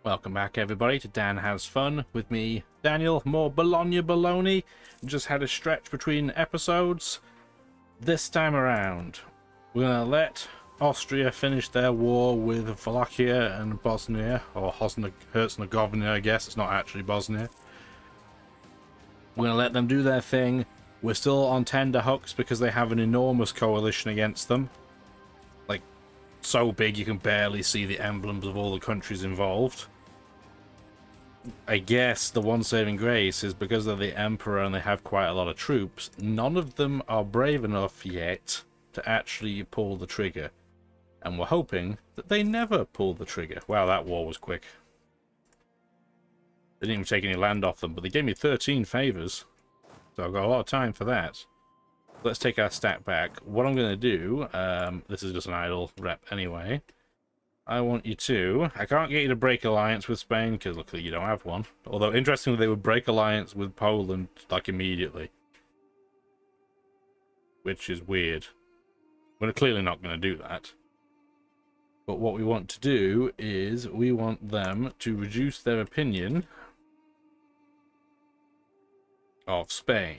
Welcome back, everybody, to Dan Has Fun with me, Daniel. More Bologna Baloney. Just had a stretch between episodes. This time around, we're going to let Austria finish their war with Wallachia and Bosnia, or Herzegovina, I guess. It's not actually Bosnia. We're going to let them do their thing. We're still on tender hooks because they have an enormous coalition against them. Like, so big you can barely see the emblems of all the countries involved. I guess the one saving grace is because they're the Emperor and they have quite a lot of troops, none of them are brave enough yet to actually pull the trigger. And we're hoping that they never pull the trigger. Wow, that war was quick. They didn't even take any land off them, but they gave me 13 favours. So I've got a lot of time for that. Let's take our stat back. What I'm going to do, this is just an idle rep anyway. I want you to... I can't get you to break alliance with Spain, because luckily you don't have one. Although, interestingly, they would break alliance with Poland, like, immediately. Which is weird. We're clearly not going to do that. But what we want to do is, we want them to reduce their opinion of Spain.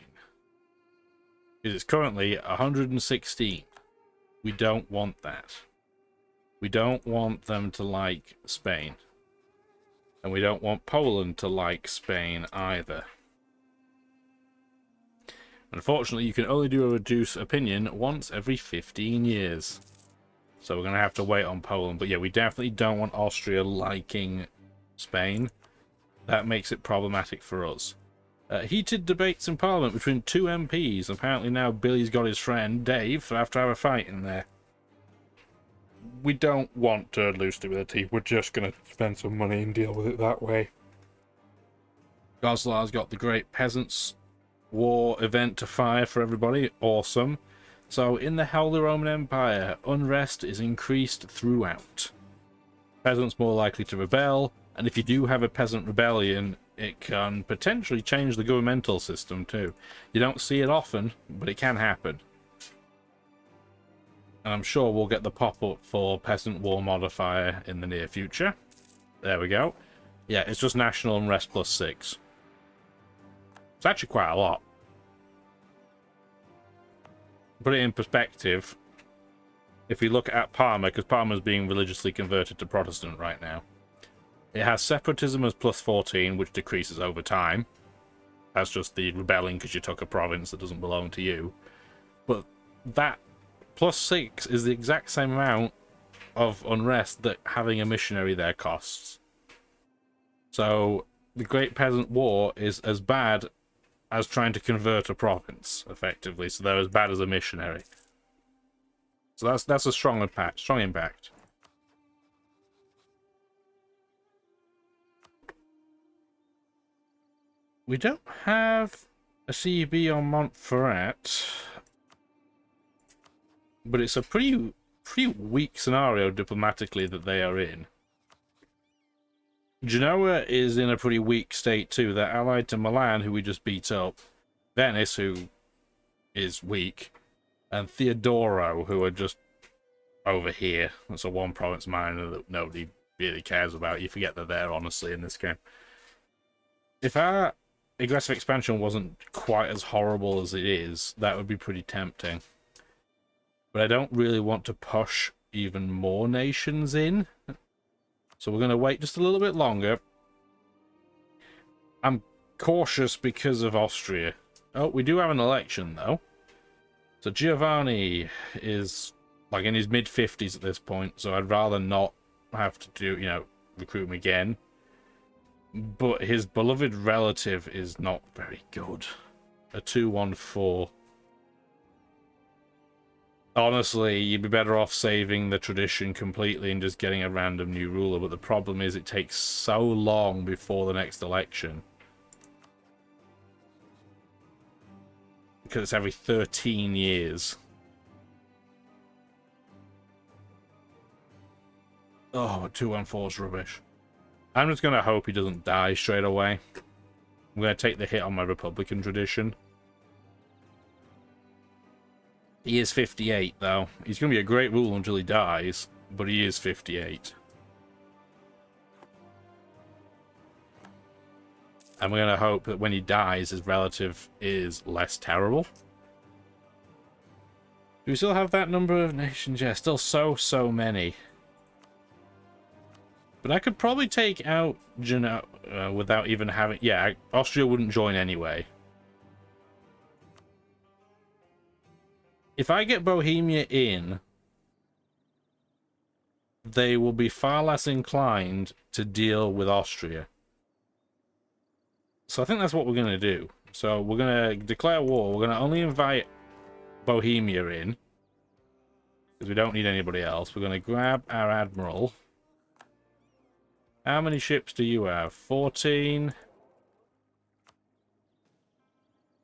Because it's currently 116. We don't want that. We don't want them to like Spain. And we don't want Poland to like Spain either. Unfortunately, you can only do a reduce opinion once every 15 years. So we're going to have to wait on Poland. But yeah, we definitely don't want Austria liking Spain. That makes it problematic for us. Heated debates in Parliament between two MPs. Apparently now Billy's got his friend Dave to have a fight in there. We don't want to lose stability. We're just going to spend some money and deal with it that way. Goslar's got the Great Peasants War event to fire for everybody. Awesome. So, in the Holy Roman Empire, unrest is increased throughout. Peasants more likely to rebel, and if you do have a peasant rebellion, it can potentially change the governmental system too. You don't see it often, but it can happen. And I'm sure we'll get the pop-up for Peasant War modifier in the near future. There we go. Yeah, it's just national unrest plus 6. It's actually quite a lot. Put it in perspective, if you look at Parma, because Parma's being religiously converted to Protestant right now, it has separatism as plus 14, which decreases over time. That's just the rebelling because you took a province that doesn't belong to you. But that plus 6 is the exact same amount of unrest that having a missionary there costs. So the Great Peasant War is as bad as trying to convert a province, effectively. So they're as bad as a missionary. So that's a strong impact. We don't have a CB on Montferrat, but it's a pretty weak scenario diplomatically that they are in. Genoa is in a pretty weak state too. They're allied to Milan, who we just beat up. Venice, who is weak. And Theodoro, who are just over here. That's a one province minor that nobody really cares about. You forget they're there, honestly, in this game. If our aggressive expansion wasn't quite as horrible as it is, that would be pretty tempting. But I don't really want to push even more nations in. So we're going to wait just a little bit longer. I'm cautious because of Austria. Oh, we do have an election, though. So Giovanni is like in his mid-50s at this point, so I'd rather not have to do, recruit him again. But his beloved relative is not very good. A 214. Honestly, you'd be better off saving the tradition completely and just getting a random new ruler, but the problem is it takes so long before the next election. Because it's every 13 years. Oh, 214 is rubbish. I'm just going to hope he doesn't die straight away. I'm going to take the hit on my Republican tradition. He is 58, though. He's going to be a great ruler until he dies, but he is 58. And we're going to hope that when he dies, his relative is less terrible. Do we still have that number of nations? Yeah, still so many. But I could probably take out Genoa without even having... Yeah, Austria wouldn't join anyway. If I get Bohemia in, they will be far less inclined to deal with Austria. So I think that's what we're going to do. So we're going to declare war. We're going to only invite Bohemia in, because we don't need anybody else. We're going to grab our admiral. How many ships do you have? 14.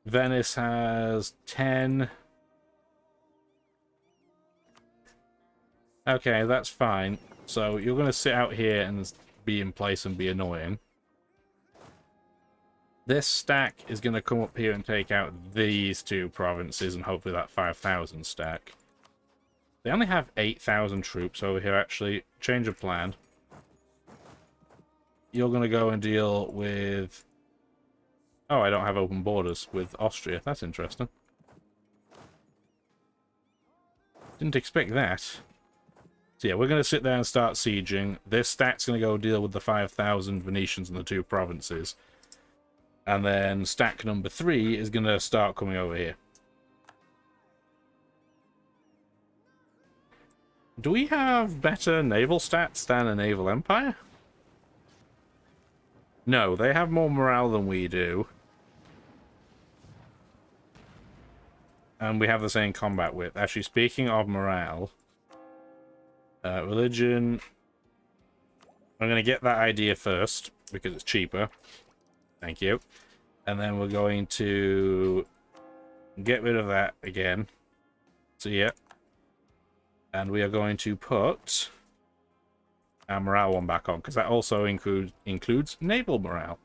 Venice has 10. Okay, that's fine. So you're going to sit out here and be in place and be annoying. This stack is going to come up here and take out these two provinces and hopefully that 5,000 stack. They only have 8,000 troops over here, actually. Change of plan. You're going to go and deal with... Oh, I don't have open borders with Austria. That's interesting. Didn't expect that. So yeah, we're going to sit there and start sieging. This stack's going to go deal with the 5,000 Venetians in the two provinces. And then stack number 3 is going to start coming over here. Do we have better naval stats than a naval empire? No, they have more morale than we do. And we have the same combat width. Actually, speaking of morale... religion... I'm going to get that idea first, because it's cheaper. Thank you. And then we're going to get rid of that again. So yeah. And we are going to put our morale one back on, because that also includes naval morale,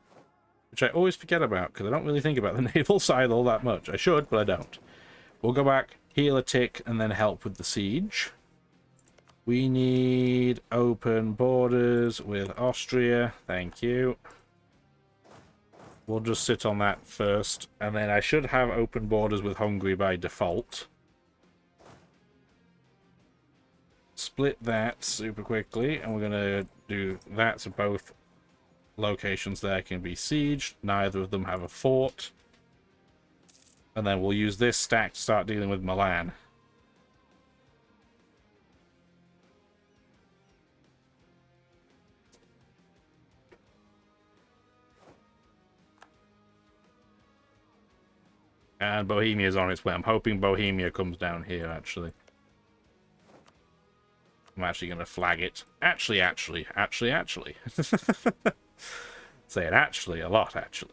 which I always forget about, because I don't really think about the naval side all that much. I should, but I don't. We'll go back, heal a tick, and then help with the siege. We need open borders with Austria. Thank you. We'll just sit on that first, and then I should have open borders with Hungary by default. Split that super quickly, and we're going to do that so both locations there can be sieged. Neither of them have a fort. And then we'll use this stack to start dealing with Milan. And Bohemia is on its way. I'm hoping Bohemia comes down here, actually. I'm actually going to flag it. Actually. Say it actually a lot, actually.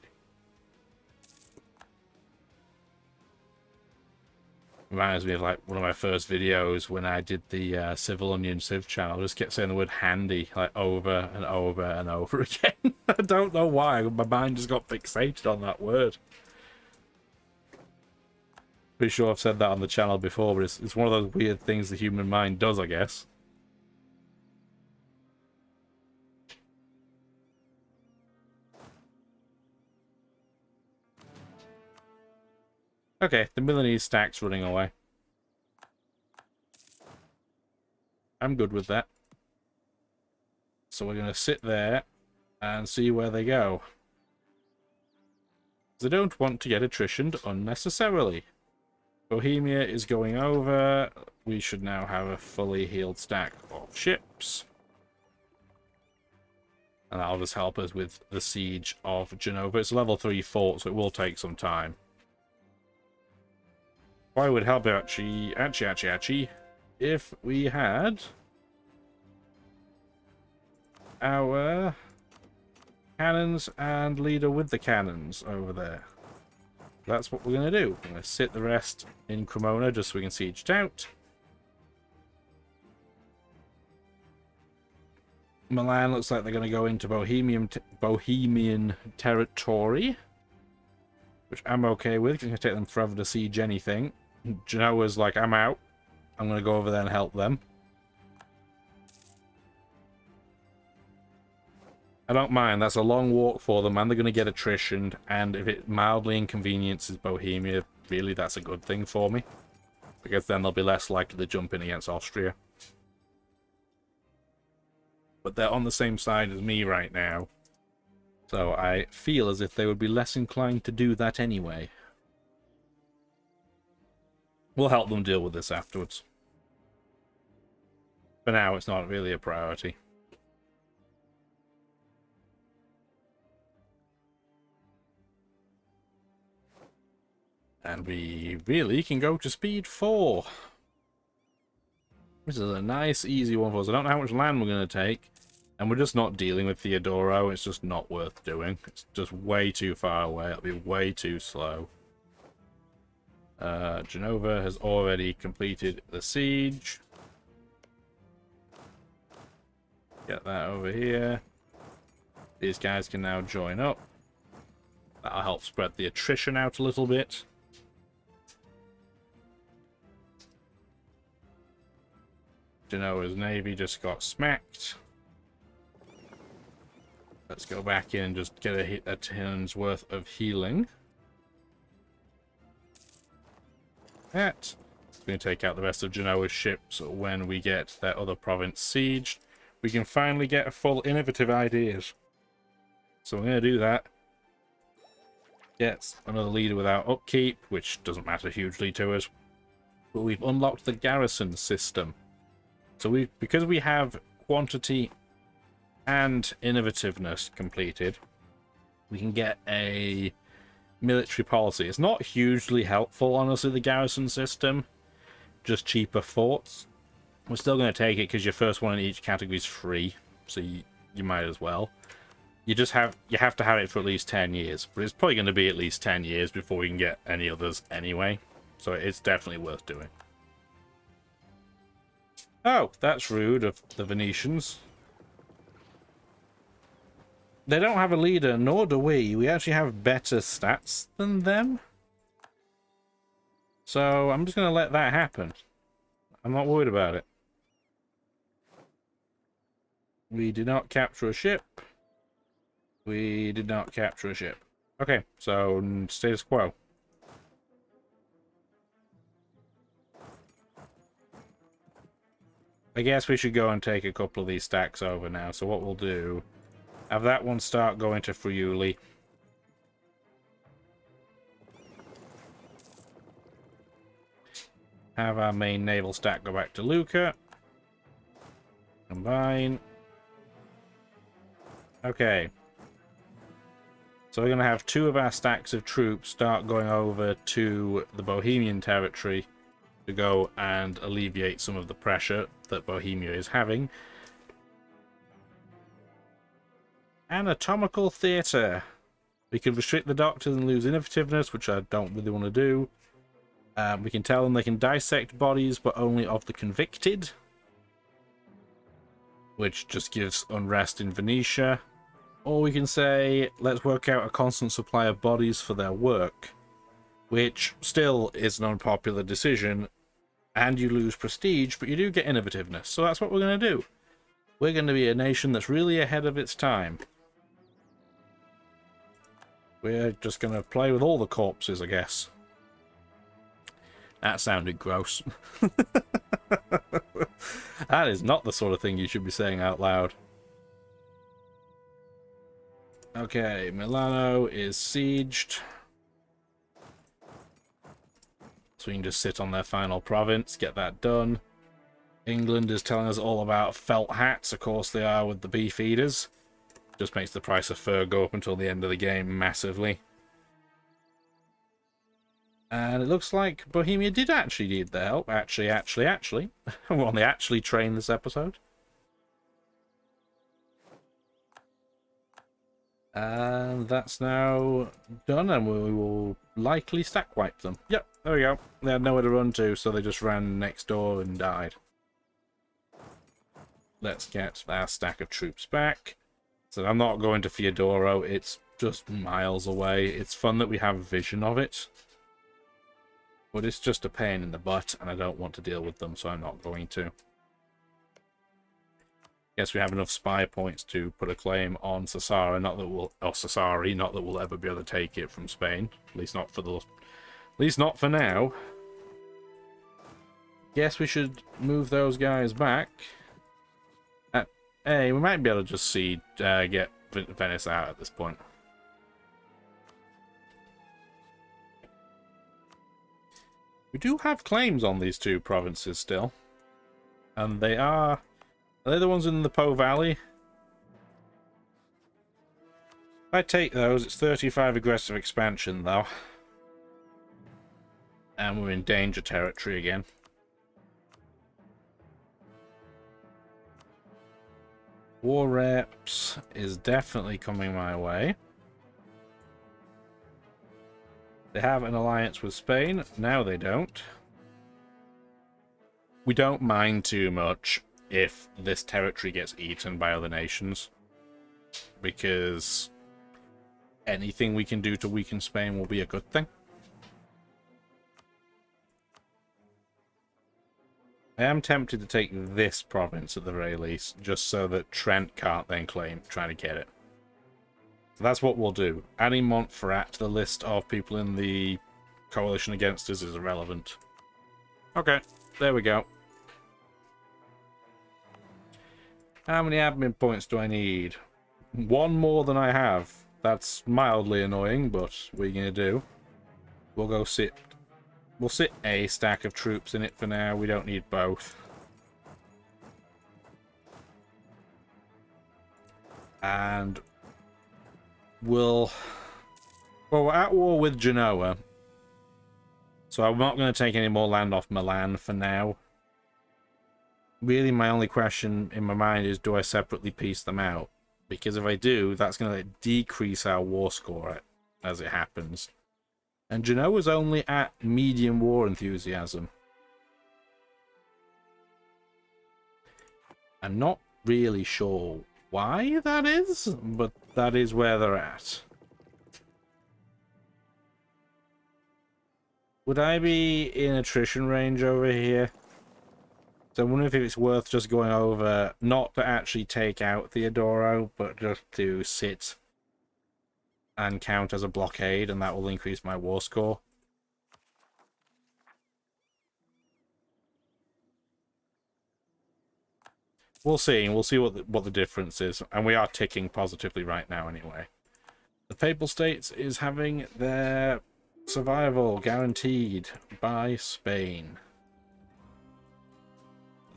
Reminds me of like one of my first videos when I did the Civil Onion Civ channel. I just kept saying the word handy like over and over and over again. I don't know why. My mind just got fixated on that word. Pretty sure I've said that on the channel before, but it's one of those weird things the human mind does, I guess. Okay, the Milanese stack's running away. I'm good with that. So we're going to sit there and see where they go. They don't want to get attritioned unnecessarily. Bohemia is going over. We should now have a fully healed stack of ships. And that'll just help us with the siege of Genova. It's a level 3 fort, so it will take some time. Why would help actually, if we had our cannons and leader with the cannons over there. That's what we're going to do. We're going to sit the rest in Cremona just so we can siege it out. Milan looks like they're going to go into Bohemian territory, which I'm okay with. It's going to take them forever to siege anything. Genoa's like, I'm out. I'm going to go over there and help them. I don't mind. That's a long walk for them, and they're going to get attrition. And if it mildly inconveniences Bohemia, really, that's a good thing for me. Because then they'll be less likely to jump in against Austria. But they're on the same side as me right now. So I feel as if they would be less inclined to do that anyway. We'll help them deal with this afterwards. For now, it's not really a priority. And we really can go to speed 4. This is a nice, easy one for us. I don't know how much land we're going to take. And we're just not dealing with Theodoro. It's just not worth doing. It's just way too far away. It'll be way too slow. Genova has already completed the siege. Get that over here. These guys can now join up. That'll help spread the attrition out a little bit. Genoa's navy just got smacked. Let's go back in and just get a turn's worth of healing. That. We're going to take out the rest of Genoa's ships when we get that other province sieged. We can finally get a full innovative ideas. So we're going to do that. Get another leader without upkeep, which doesn't matter hugely to us. But we've unlocked the garrison system. So because we have quantity and innovativeness completed, we can get a military policy. It's not hugely helpful, honestly, the garrison system. Just cheaper forts. We're still going to take it because your first one in each category is free, so you might as well. You have to have it for at least 10 years, but it's probably going to be at least 10 years before we can get any others anyway. So it's definitely worth doing. Oh, that's rude of the Venetians. They don't have a leader, nor do we. We actually have better stats than them. So I'm just going to let that happen. I'm not worried about it. We did not capture a ship. We did not capture a ship. Okay, so status quo. I guess we should go and take a couple of these stacks over now. So what we'll do, have that one start going to Friuli. Have our main naval stack go back to Lucca. Combine. Okay. So we're going to have 2 of our stacks of troops start going over to the Bohemian territory to go and alleviate some of the pressure that Bohemia is having. Anatomical theatre. We can restrict the doctors and lose innovativeness, which I don't really want to do. We can tell them they can dissect bodies, but only of the convicted, which just gives unrest in Venetia. Or we can say, let's work out a constant supply of bodies for their work, which still is an unpopular decision, and you lose prestige, but you do get innovativeness. So that's what we're going to do. We're going to be a nation that's really ahead of its time. We're just going to play with all the corpses, I guess. That sounded gross. That is not the sort of thing you should be saying out loud. Okay, Milano is sieged. So we can just sit on their final province, get that done. England is telling us all about felt hats. Of course they are with the beef eaters. Just makes the price of fur go up until the end of the game massively. And it looks like Bohemia did actually need their help. Actually. We're on the actually train this episode. And that's now done, and we will likely stack wipe them. Yep, there we go. They had nowhere to run to, so they just ran next door and died. Let's get our stack of troops back. So I'm not going to Fiodoro, it's just miles away. It's fun that we have vision of it. But it's just a pain in the butt, and I don't want to deal with them, so I'm not going to. Guess we have enough spy points to put a claim on Sassari, not that we'll, or Sassari, not that we'll ever be able to take it from Spain. At least not for now. Guess we should move those guys back. Hey, we might be able to just get Venice out at this point. We do have claims on these two provinces still. And are they the ones in the Po Valley? If I take those, it's 35 aggressive expansion, though. And we're in danger territory again. War reps is definitely coming my way. They have an alliance with Spain. Now they don't. We don't mind too much if this territory gets eaten by other nations, because anything we can do to weaken Spain will be a good thing. I am tempted to take this province at the very least, just so that Trent can't then try to get it. So that's what we'll do. Adding Montferrat to the list of people in the coalition against us is irrelevant. Okay, there we go. How many admin points do I need? One more than I have. That's mildly annoying, but what are you going to do? We'll sit a stack of troops in it for now. We don't need both. And we're at war with Genoa. So I'm not going to take any more land off Milan for now. Really, my only question in my mind is, do I separately piece them out? Because if I do, that's going to decrease our war score as it happens. And Genoa's only at medium war enthusiasm. I'm not really sure why that is, but that is where they're at. Would I be in attrition range over here? So I wonder if it's worth just going over, not to actually take out Theodoro, but just to sit and count as a blockade, and that will increase my war score. We'll see. We'll see what the difference is, and we are ticking positively right now anyway. The Papal States is having their survival guaranteed by Spain.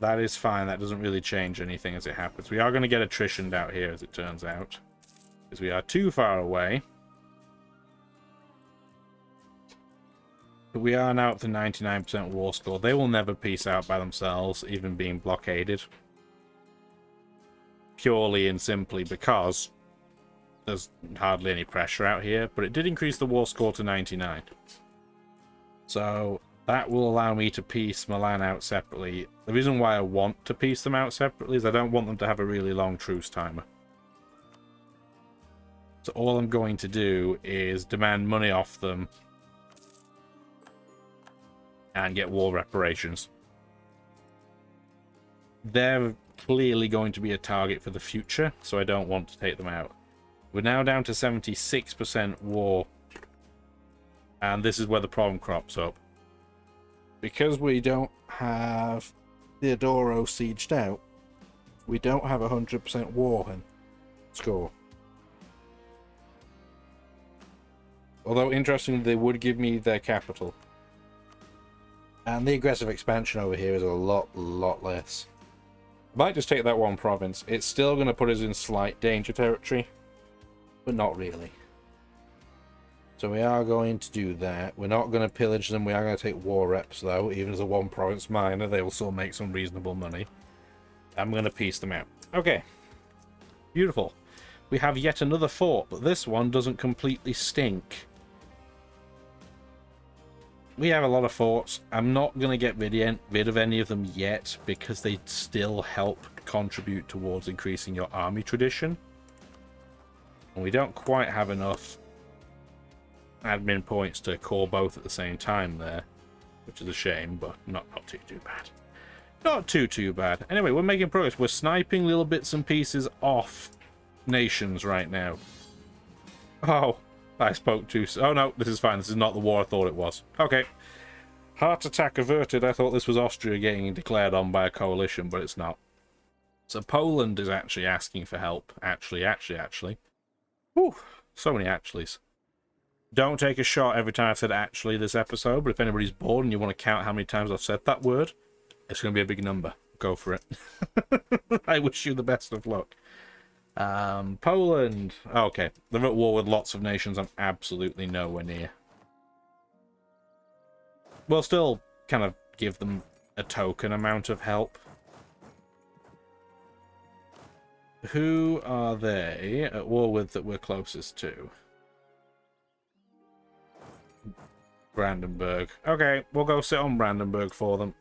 That is fine. That doesn't really change anything as it happens. We are going to get attritioned out here, as it turns out, because we are too far away. But we are now up to 99% war score. They will never peace out by themselves, even being blockaded. Purely and simply because there's hardly any pressure out here. But it did increase the war score to 99. So that will allow me to piece Milan out separately. The reason why I want to piece them out separately is I don't want them to have a really long truce timer. So all I'm going to do is demand money off them and get war reparations. They're clearly going to be a target for the future, so I don't want to take them out. We're now down to 76% war, and this is where the problem crops up. Because we don't have Theodoro sieged out, we don't have 100% war score. Although, interestingly, they would give me their capital. And the aggressive expansion over here is a lot less. I might just take that one province. It's still going to put us in slight danger territory, but not really. So we are going to do that. We're not going to pillage them. We are going to take war reps, though. Even as a one province minor, they will still make some reasonable money. I'm going to piece them out. Okay. Beautiful. We have yet another fort, but this one doesn't completely stink. We have a lot of forts. I'm not going to get rid of any of them yet, because they still help contribute towards increasing your army tradition. And we don't quite have enough admin points to core both at the same time there, which is a shame, but not too bad. Not too bad. Anyway, we're making progress. We're sniping little bits and pieces off nations right now. Oh, I spoke too soon. Oh no, this is fine. This is not the war I thought it was. Okay. Heart attack averted. I thought this was Austria getting declared on by a coalition, but it's not. So Poland is actually asking for help. Actually. Whew, so many actuallys. Don't take a shot every time I've said actually this episode, but if anybody's bored and you want to count how many times I've said that word, it's going to be a big number. Go for it. I wish you the best of luck. Poland. Okay, they're at war with lots of nations I'm absolutely nowhere near. We'll still kind of give them a token amount of help. Who are they at war with that we're closest to? Brandenburg. Okay, we'll go sit on Brandenburg for them.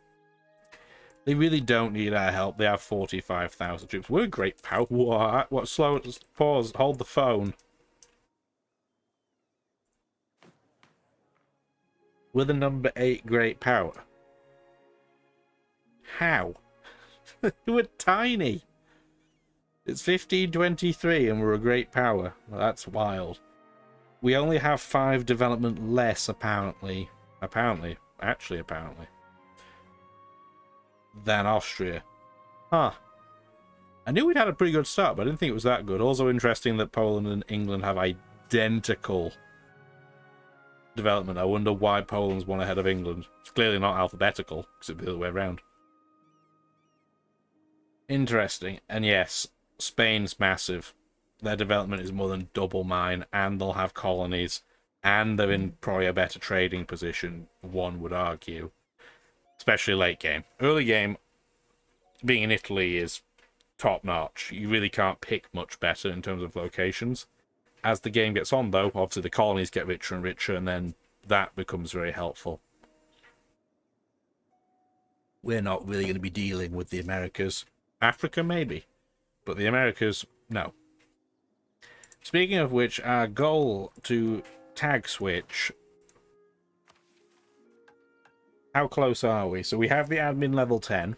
They really don't need our help. They have 45,000 troops. We're a great power. What? Slow. Pause. Hold the phone. We're the number 8 great power. How? We're tiny. It's 1523 and we're a great power. Well, that's wild. We only have 5 development less, apparently. Apparently. Than Austria. Huh. I knew we'd had a pretty good start, but I didn't think it was that good. Also interesting that Poland and England have identical development. I wonder why Poland's one ahead of England. It's clearly not alphabetical, because it'd be the other way around. Interesting. And yes, Spain's massive. Their development is more than double mine, and they'll have colonies, and they're in probably a better trading position, one would argue. Especially late game. Early game, being in Italy is top-notch. You really can't pick much better in terms of locations. As the game gets on, though, obviously the colonies get richer and richer, and then that becomes very helpful. We're not really going to be dealing with the Americas. Africa, maybe. But the Americas, no. Speaking of which, our goal to tag switch... How close are we? So we have the admin level 10.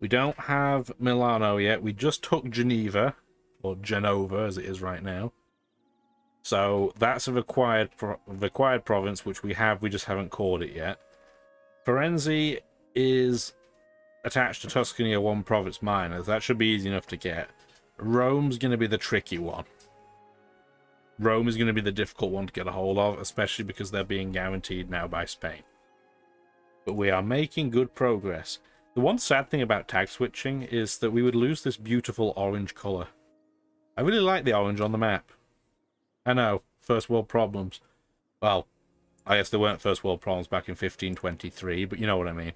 We don't have Milano yet. We just took Geneva, or Genova as it is right now. So that's a required province, which we have. We just haven't called it yet. Firenze is attached to Tuscany, or one province minor. That should be easy enough to get. Rome's going to be the tricky one. Rome is going to be the difficult one to get a hold of, especially because they're being guaranteed now by Spain. But we are making good progress. The one sad thing about tag switching is that we would lose this beautiful orange colour. I really like the orange on the map. I know, first world problems. Well, I guess there weren't first world problems back in 1523, but you know what I mean.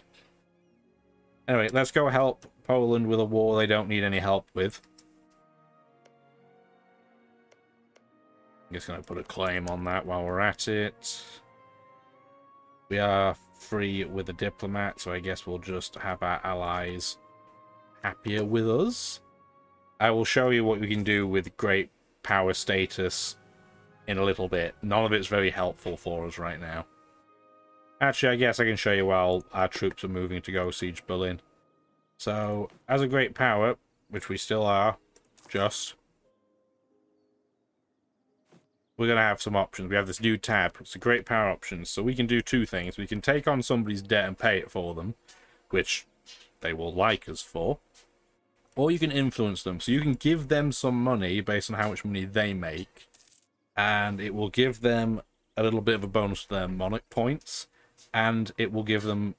Anyway, let's go help Poland with a war they don't need any help with. I'm just going to put a claim on that while we're at it. We are free with a diplomat, so I guess we'll just have our allies happier with us. I will show you what we can do with great power status in a little bit. None of it's very helpful for us right now. Actually, I guess I can show you while our troops are moving to go siege Berlin. So, as a great power, which we still are, just... we're going to have some options. We have this new tab. It's a great power options. So we can do two things. We can take on somebody's debt and pay it for them, which they will like us for. Or you can influence them. So you can give them some money based on how much money they make. And it will give them a little bit of a bonus to their monarch points. And it will give them...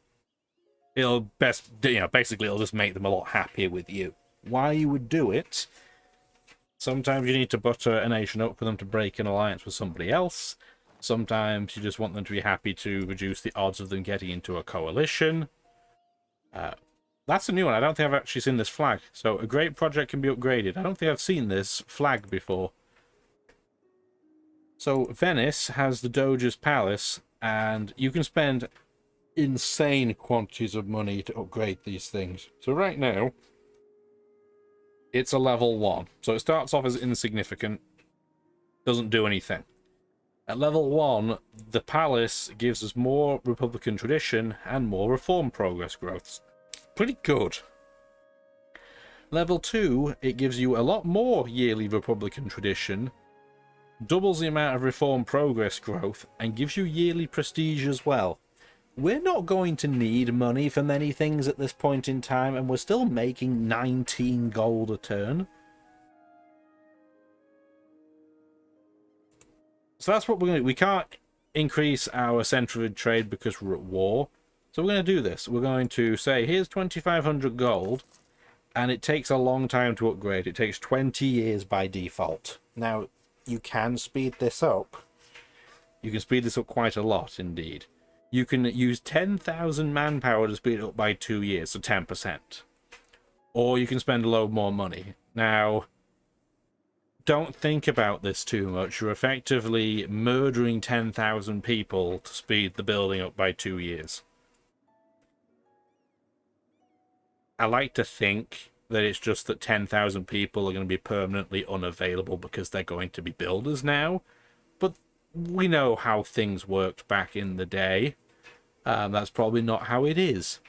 basically it'll just make them a lot happier with you. Why you would do it... Sometimes you need to butter a nation up for them to break an alliance with somebody else. Sometimes you just want them to be happy to reduce the odds of them getting into a coalition. That's a new one. I don't think I've actually seen this flag. So a great project can be upgraded. I don't think I've seen this flag before. So Venice has the Doge's Palace, and you can spend insane quantities of money to upgrade these things. So right now... it's a level 1. So it starts off as insignificant. Doesn't do anything. At level 1, the palace gives us more Republican tradition and more reform progress growths. pretty good. Level 2, it gives you a lot more yearly Republican tradition, doubles the amount of reform progress growth, and gives you yearly prestige as well. We're not going to need money for many things at this point in time, and we're still making 19 gold a turn. So that's what we're going to do. We can't increase our center of trade because we're at war. So we're going to do this. We're going to say, here's 2,500 gold, and it takes a long time to upgrade. It takes 20 years by default. Now, you can speed this up. You can speed this up quite a lot, indeed. You can use 10,000 manpower to speed it up by 2 years, so 10%. Or you can spend a load more money. Now, don't think about this too much. You're effectively murdering 10,000 people to speed the building up by 2 years. I like to think that it's just that 10,000 people are going to be permanently unavailable because they're going to be builders now. But we know how things worked back in the day. That's probably not how it is.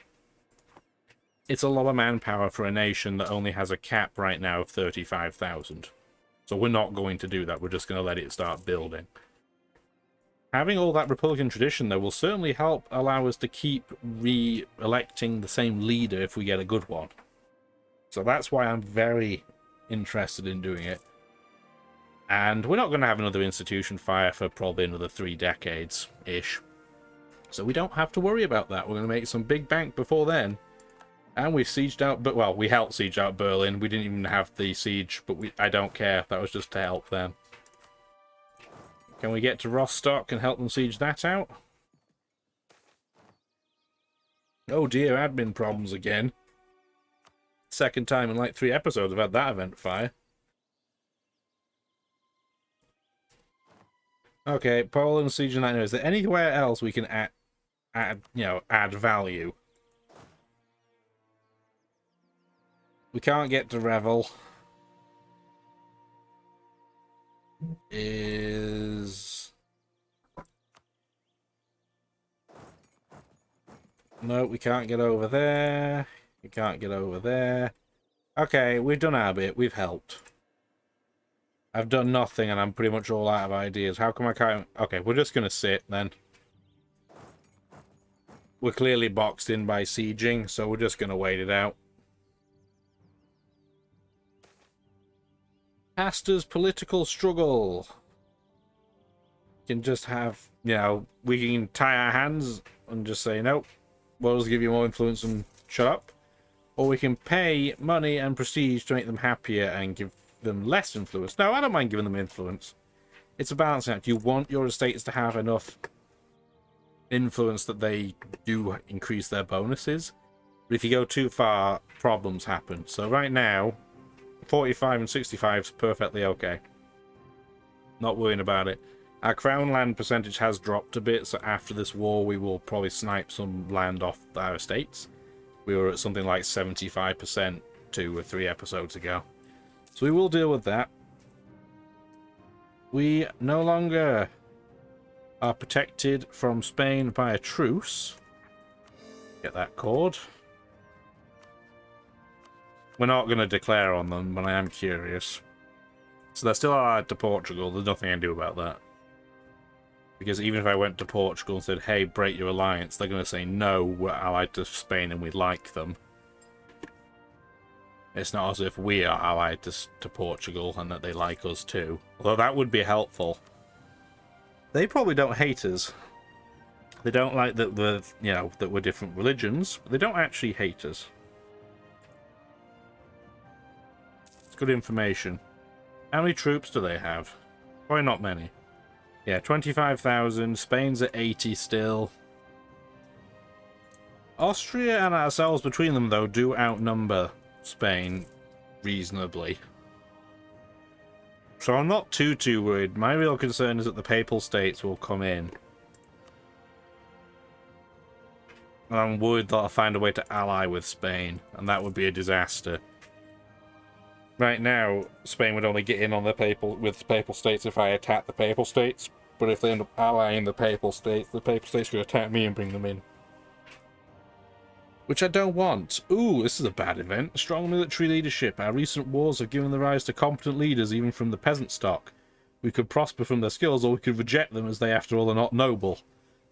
It's a lot of manpower for a nation that only has a cap right now of 35,000. So we're not going to do that. We're just going to let it start building. Having all that Republican tradition, though, will certainly help allow us to keep re-electing the same leader if we get a good one. So that's why I'm very interested in doing it. And we're not going to have another institution fire for probably another 3 decades-ish. So we don't have to worry about that. We're going to make some big bank before then. And we've sieged out, but well, we helped siege out Berlin. We didn't even have the siege, but I don't care. That was just to help them. Can we get to Rostock and help them siege that out? Oh dear, admin problems again. Second time in like 3 episodes I've had that event fire. Okay, Poland sieging that. Is there anywhere else we can add value? We can't get to Revel. No, we can't get over there. We can't get over there. Okay, we've done our bit. We've helped. I've done nothing and I'm pretty much all out of ideas. How come I can't... Okay, we're just going to sit then. We're clearly boxed in by sieging, so we're just going to wait it out. Pastor's political struggle. We can just have, we can tie our hands and just say, nope, we'll just give you more influence and shut up. Or we can pay money and prestige to make them happier and give them less influence. No, I don't mind giving them influence. It's a balancing act. You want your estates to have enough influence that they do increase their bonuses. But if you go too far, problems happen. So right now, 45 and 65 is perfectly okay. Not worrying about it. Our crown land percentage has dropped a bit, so after this war we will probably snipe some land off our estates. We were at something like 75% 2 or 3 episodes ago. So we will deal with that. We no longer are protected from Spain by a truce. Get that cord. We're not going to declare on them, but I am curious. So they're still allied to Portugal. There's nothing I can do about that. Because even if I went to Portugal and said, hey, break your alliance, they're going to say, no, we're allied to Spain and we like them. It's not as if we are allied to Portugal and that they like us too. Although that would be helpful. They probably don't hate us. They don't like that that we're different religions, but they don't actually hate us. Good information. How many troops do they have? Probably not many. Yeah, 25,000. Spain's at 80 still. Austria and ourselves between them, though, do outnumber Spain reasonably. So I'm not too worried. My real concern is that the Papal States will come in. And I'm worried that I'll find a way to ally with Spain, and that would be a disaster. Right now, Spain would only get in on the Papal States if I attack the Papal States. But if they end up allying the Papal States could attack me and bring them in. which I don't want. Ooh, this is a bad event. Strong military leadership. Our recent wars have given the rise to competent leaders even from the peasant stock. We could prosper from their skills, or we could reject them as they, after all, are not noble.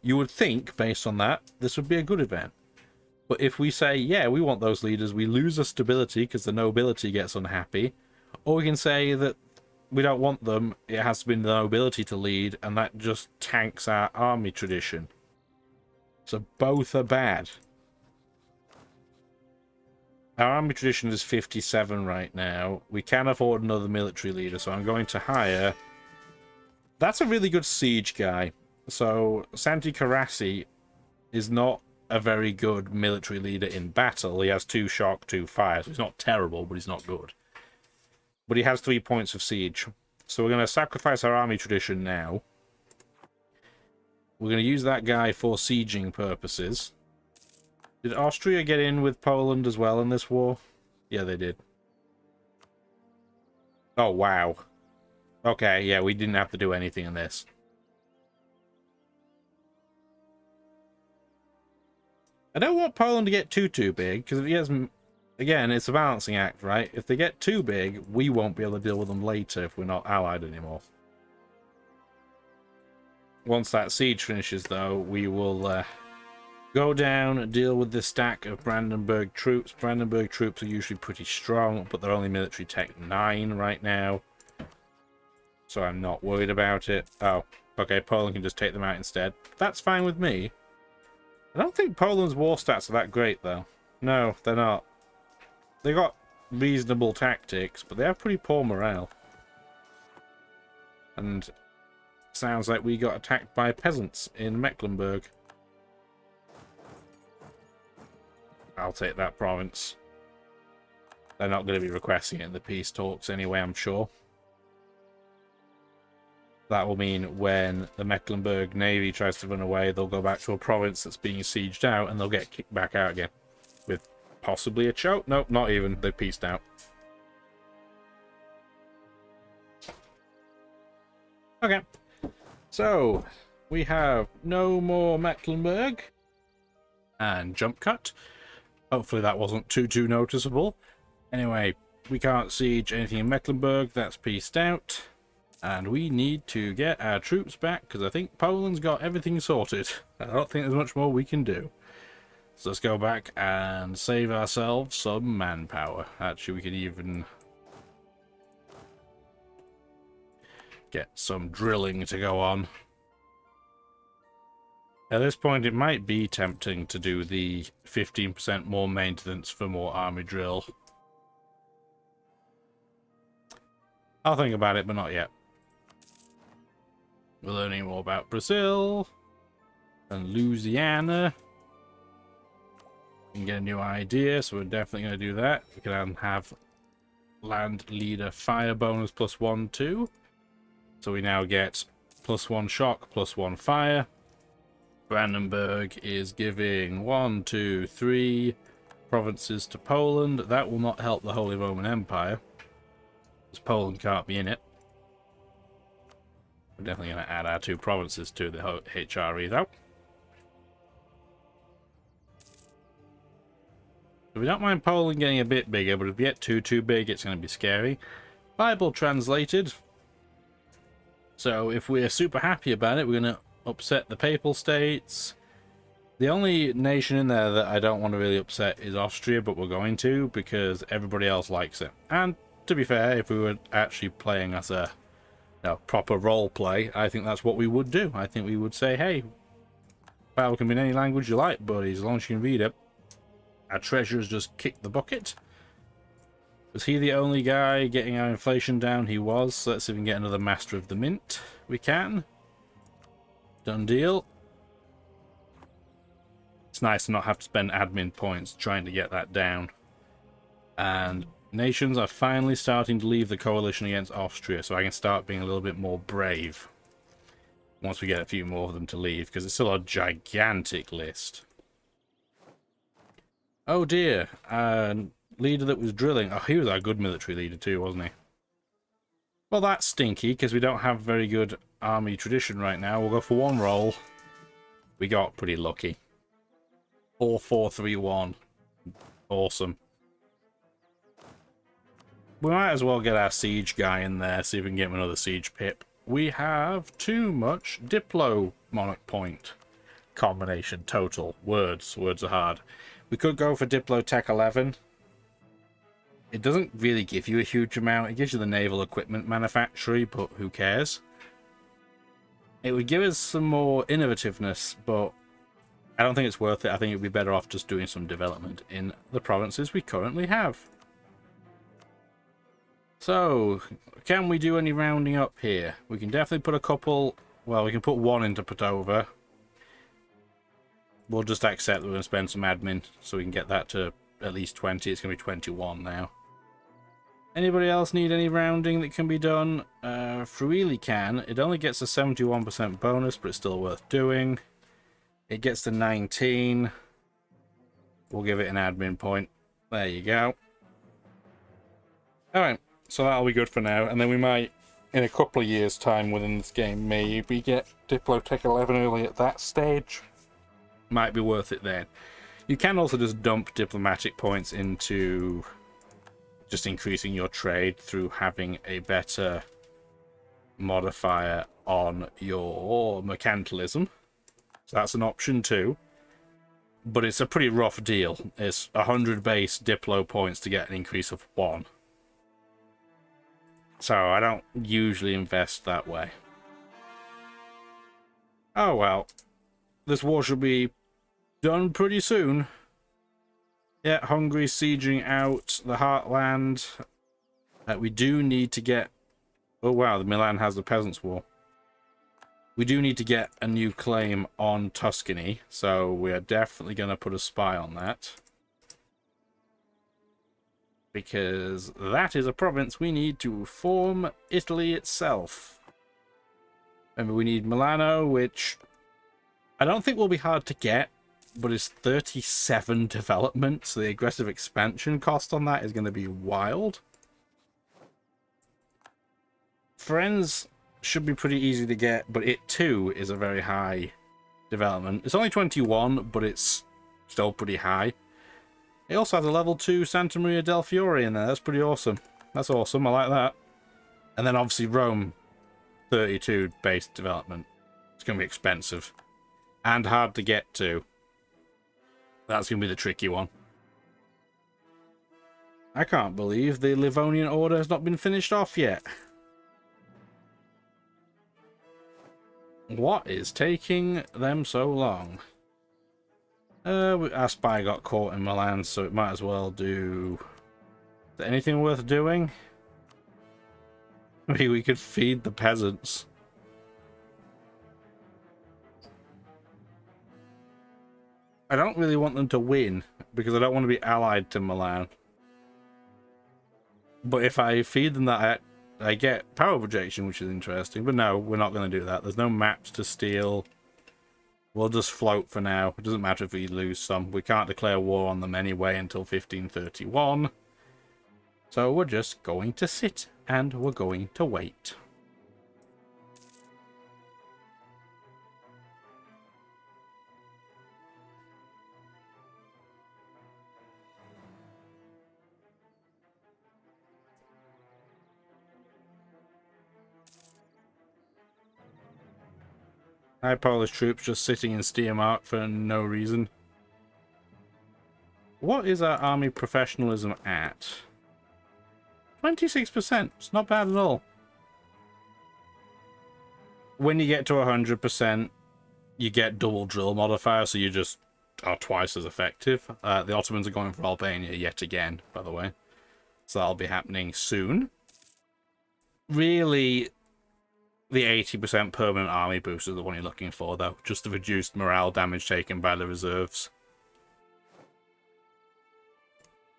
You would think, based on that, this would be a good event. But if we say, yeah, we want those leaders, we lose our stability because the nobility gets unhappy. Or we can say that we don't want them, it has to be the nobility to lead, and that just tanks our army tradition. So both are bad. Our army tradition is 57 right now. We can afford another military leader, so I'm going to hire... That's a really good siege guy. So Santi Carassi is not a very good military leader in battle. He has 2 shock, 2 fire, so he's not terrible, but he's not good. But he has 3 points of siege. So we're going to sacrifice our army tradition now. We're going to use that guy for sieging purposes. Did Austria get in with Poland as well in this war? Yeah, they did. Oh, wow. Okay, yeah, we didn't have to do anything in this. I don't want Poland to get too big, because if he gets... Again, it's a balancing act, right? If they get too big, we won't be able to deal with them later if we're not allied anymore. Once that siege finishes, though, we will go down and deal with this stack of Brandenburg troops. Brandenburg troops are usually pretty strong, but they're only military tech 9 right now. So I'm not worried about it. Oh, okay, Poland can just take them out instead. That's fine with me. I don't think Poland's war stats are that great, though. No, they're not. They got reasonable tactics, but they have pretty poor morale. And sounds like we got attacked by peasants in Mecklenburg. I'll take that province. They're not going to be requesting it in the peace talks anyway, I'm sure. That will mean when the Mecklenburg Navy tries to run away, they'll go back to a province that's being sieged out, and they'll get kicked back out again. With possibly a choke? Nope, not even. They peaced out. Okay. So, we have no more Mecklenburg. And jump cut. Hopefully that wasn't too noticeable. Anyway, we can't siege anything in Mecklenburg. That's peaced out. And we need to get our troops back, because I think Poland's got everything sorted. I don't think there's much more we can do. So let's go back and save ourselves some manpower. Actually, we could even get some drilling to go on. At this point, it might be tempting to do the 15% more maintenance for more army drill. I'll think about it, but not yet. We're learning more about Brazil and Louisiana. We can get a new idea, so we're definitely going to do that. We can have land leader fire bonus +1, 2. So we now get +1 shock, +1 fire. Brandenburg is giving 1, 2, 3 provinces to Poland. That will not help the Holy Roman Empire, because Poland can't be in it. We're definitely going to add our 2 provinces to the HRE, though. So we don't mind Poland getting a bit bigger, but if we get too big, it's going to be scary. Bible translated. So if we're super happy about it, we're going to upset the Papal States. The only nation in there that I don't want to really upset is Austria, but we're going to, because everybody else likes it. And to be fair, if we were actually playing as a proper role play, I think that's what we would do. I think we would say, hey, Bible can be in any language you like, buddy, as long as you can read it. Our treasurers just kicked the bucket. Was he the only guy getting our inflation down? He was. So let's see if we can get another Master of the Mint. We can. Done deal. It's nice to not have to spend admin points trying to get that down. And nations are finally starting to leave the coalition against Austria, so I can start being a little bit more brave once we get a few more of them to leave, because it's still a gigantic list. Oh dear, leader that was drilling. Oh, he was our good military leader too, wasn't he? Well, that's stinky, because we don't have very good army tradition right now. We'll go for 1 roll. We got pretty lucky. 4431. Awesome. We might as well get our siege guy in there, see if we can get him another siege pip. We have too much Diplo monarch point combination total. Words are hard. We could go for Diplo Tech 11. It doesn't really give you a huge amount. It gives you the naval equipment manufacturing, but who cares? It would give us some more innovativeness, but I don't think it's worth it. I think it would be better off just doing some development in the provinces we currently have. So, can we do any rounding up here? We can definitely put a couple... Well, we can put one into Padova. We'll just accept that we're going to spend some admin so we can get that to at least 20. It's going to be 21 now. Anybody else need any rounding that can be done? Freely can. It only gets a 71% bonus, but it's still worth doing. It gets to 19. We'll give it an admin point. There you go. Alright. So that'll be good for now, and then we might, in a couple of years' time within this game, maybe get Diplo Tech 11 early at that stage. Might be worth it then. You can also just dump diplomatic points into just increasing your trade through having a better modifier on your mercantilism. So that's an option too. But it's a pretty rough deal. It's 100 base Diplo points to get an increase of 1. So I don't usually invest that way. Oh well. This war should be done pretty soon. Yeah, Hungary's sieging out the Heartland. We do need to get... Oh wow, the Milan has the Peasants' War. We do need to get a new claim on Tuscany, so we are definitely going to put a spy on that. Because that is a province we need to form Italy itself. Remember, we need Milano, which I don't think will be hard to get, but it's 37 development, so the aggressive expansion cost on that is going to be wild. Friends should be pretty easy to get, but it too is a very high development. It's only 21, but it's still pretty high. It also has a level 2 Santa Maria del Fiore in there. That's pretty awesome. That's awesome. I like that. And then obviously Rome, 32 base development. It's going to be expensive. And hard to get to. That's going to be the tricky one. I can't believe the Livonian Order has not been finished off yet. What is taking them so long? Our spy got caught in Milan, so it might as well do... Is there anything worth doing? Maybe we could feed the peasants. I don't really want them to win, because I don't want to be allied to Milan. But if I feed them that, I get power projection, which is interesting. But no, we're not going to do that. There's no maps to steal. We'll just float for now. It doesn't matter if we lose some. We can't declare war on them anyway until 1531. So we're just going to sit and we're going to wait. High Polish troops just sitting in Steiermark for no reason. What is our army professionalism at? 26%. It's not bad at all. When you get to 100%, you get double drill modifier, so you just are twice as effective. The Ottomans are going for Albania yet again, by the way. So that'll be happening soon. Really, the 80% permanent army boost is the one you're looking for, though. Just the reduced morale damage taken by the reserves.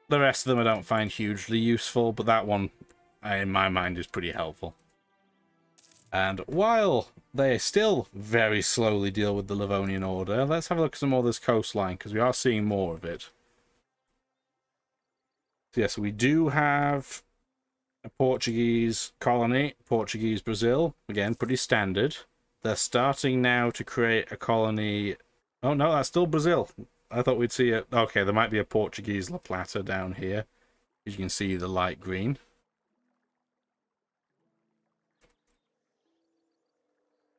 The rest of them I don't find hugely useful, but that one, in my mind, is pretty helpful. And while they still very slowly deal with the Livonian Order, let's have a look at some more of this coastline, because we are seeing more of it. So yes, we do have a Portuguese colony, Portuguese Brazil. Again, pretty standard. They're starting now to create a colony... Oh no, that's still Brazil. I thought we'd see it. Okay, there might be a Portuguese La Plata down here. As you can see, the light green.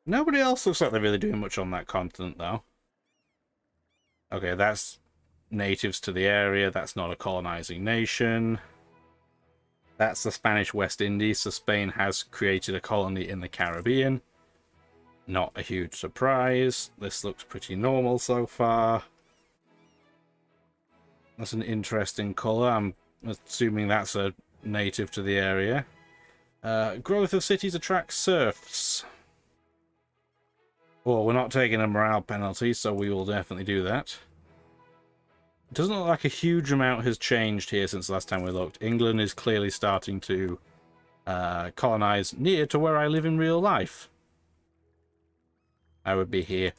Nobody else looks like they're really doing much on that continent, though. Okay, that's natives to the area. That's not a colonizing nation. That's the Spanish West Indies, so Spain has created a colony in the Caribbean. Not a huge surprise. This looks pretty normal so far. That's an interesting colour. I'm assuming that's a native to the area. Growth of cities attracts serfs. Well, we're not taking a morale penalty, so we will definitely do that. It doesn't look like a huge amount has changed here since the last time we looked. England is clearly starting to colonize near to where I live in real life. I would be here.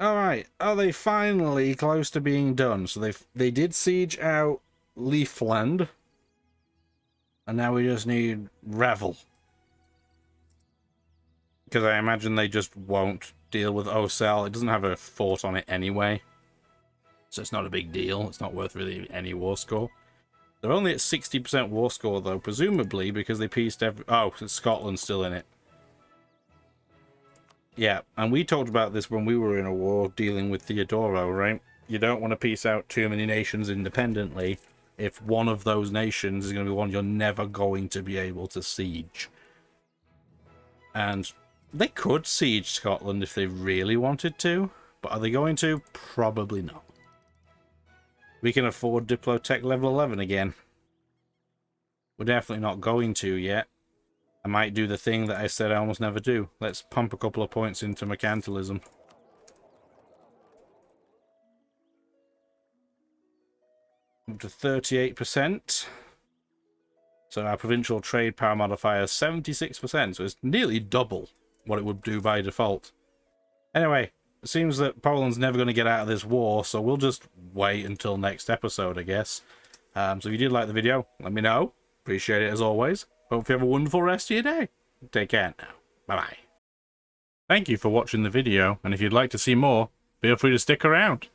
Alright, are they finally close to being done? So they did siege out Leafland. And now we just need Revel. Because I imagine they just won't deal with Ocel. It doesn't have a fort on it anyway. So it's not a big deal. It's not worth really any war score. They're only at 60% war score, though, presumably because they pieced every... Oh, Scotland's still in it. Yeah, and we talked about this when we were in a war dealing with Theodoro, right? You don't want to piece out too many nations independently if one of those nations is going to be one you're never going to be able to siege. And they could siege Scotland if they really wanted to, but are they going to? Probably not. We can afford Diplotech level 11 again. We're definitely not going to yet. I might do the thing that I said I almost never do. Let's pump a couple of points into mercantilism. Up to 38%. So our provincial trade power modifier is 76%, so it's nearly double what it would do by default. Anyway, it seems that Poland's never going to get out of this war, so we'll just wait until next episode, I guess. So if you did like the video, let me know. Appreciate it as always. Hope you have a wonderful rest of your day. Take care now. Bye-bye. Thank you for watching the video, and if you'd like to see more, feel free to stick around.